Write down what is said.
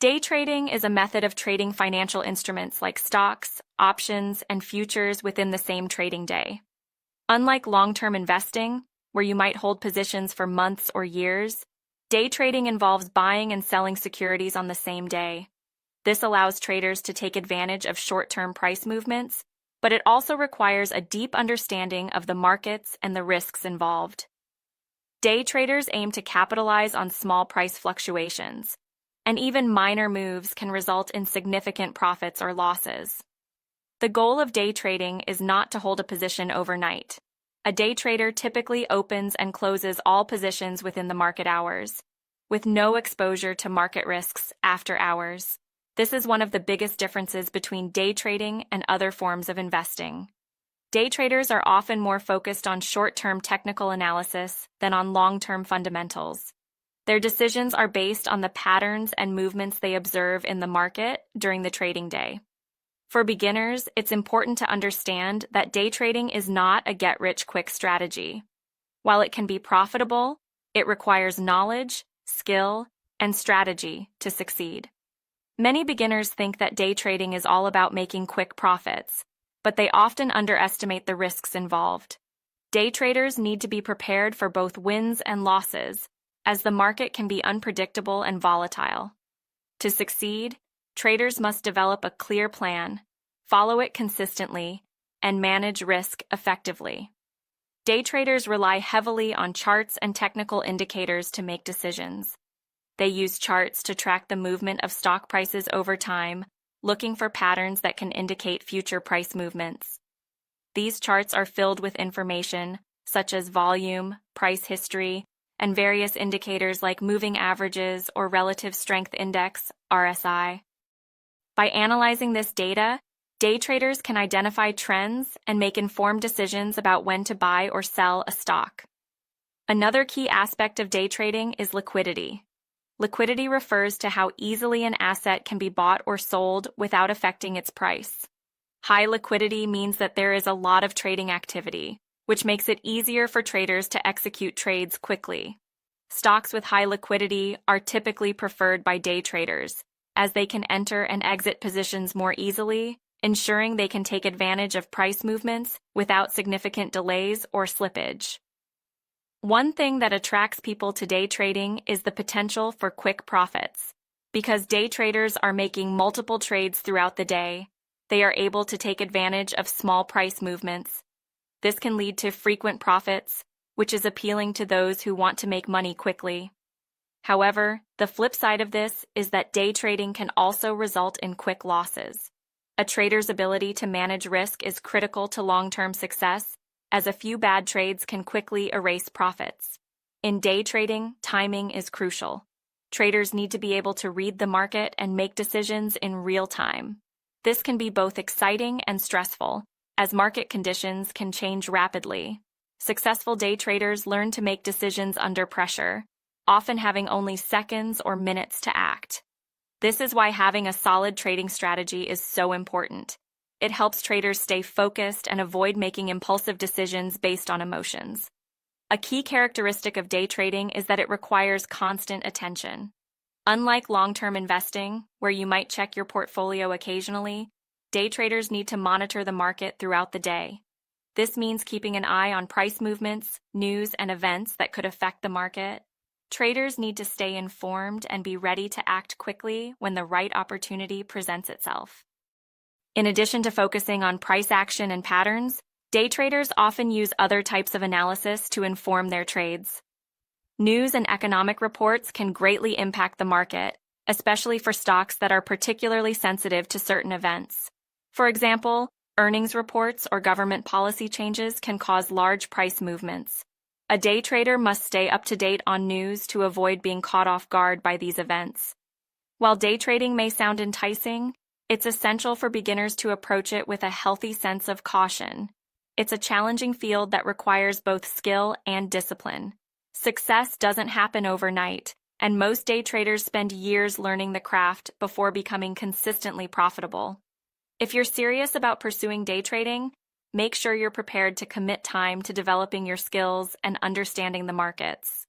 Day trading is a method of trading financial instruments like stocks, options, and futures within the same trading day. Unlike long-term investing, where you might hold positions for months or years, day trading involves buying and selling securities on the same day. This allows traders to take advantage of short-term price movements, but it also requires a deep understanding of the markets and the risks involved. Day traders aim to capitalize on small price fluctuations, and even minor moves can result in significant profits or losses. The goal of day trading is not to hold a position overnight. A day trader typically opens and closes all positions within the market hours, with no exposure to market risks after hours. This is one of the biggest differences between day trading and other forms of investing. Day traders are often more focused on short-term technical analysis than on long-term fundamentals. Their decisions are based on the patterns and movements they observe in the market during the trading day. For beginners, it's important to understand that day trading is not a get-rich-quick strategy. While it can be profitable, it requires knowledge, skill, and strategy to succeed. Many beginners think that day trading is all about making quick profits, but they often underestimate the risks involved. Day traders need to be prepared for both wins and losses, as the market can be unpredictable and volatile. To succeed, traders must develop a clear plan, follow it consistently, and manage risk effectively. Day traders rely heavily on charts and technical indicators to make decisions. They use charts to track the movement of stock prices over time, looking for patterns that can indicate future price movements. These charts are filled with information such as volume, price history, and various indicators like moving averages or relative strength index, RSI. By analyzing this data, day traders can identify trends and make informed decisions about when to buy or sell a stock. Another key aspect of day trading is liquidity. Liquidity refers to how easily an asset can be bought or sold without affecting its price. High liquidity means that there is a lot of trading activity, which makes it easier for traders to execute trades quickly. Stocks with high liquidity are typically preferred by day traders, as they can enter and exit positions more easily, ensuring they can take advantage of price movements without significant delays or slippage. One thing that attracts people to day trading is the potential for quick profits. Because day traders are making multiple trades throughout the day, they are able to take advantage of small price movements. This can lead to frequent profits, which is appealing to those who want to make money quickly. However, the flip side of this is that day trading can also result in quick losses. A trader's ability to manage risk is critical to long-term success, as a few bad trades can quickly erase profits. In day trading, timing is crucial. Traders need to be able to read the market and make decisions in real time. This can be both exciting and stressful, as market conditions can change rapidly. Successful day traders learn to make decisions under pressure, often having only seconds or minutes to act. This is why having a solid trading strategy is so important. It helps traders stay focused and avoid making impulsive decisions based on emotions. A key characteristic of day trading is that it requires constant attention. Unlike long-term investing, where you might check your portfolio occasionally, day traders need to monitor the market throughout the day. This means keeping an eye on price movements, news, and events that could affect the market. Traders need to stay informed and be ready to act quickly when the right opportunity presents itself. In addition to focusing on price action and patterns, day traders often use other types of analysis to inform their trades. News and economic reports can greatly impact the market, especially for stocks that are particularly sensitive to certain events. For example, earnings reports or government policy changes can cause large price movements. A day trader must stay up to date on news to avoid being caught off guard by these events. While day trading may sound enticing, it's essential for beginners to approach it with a healthy sense of caution. It's a challenging field that requires both skill and discipline. Success doesn't happen overnight, and most day traders spend years learning the craft before becoming consistently profitable. If you're serious about pursuing day trading, make sure you're prepared to commit time to developing your skills and understanding the markets.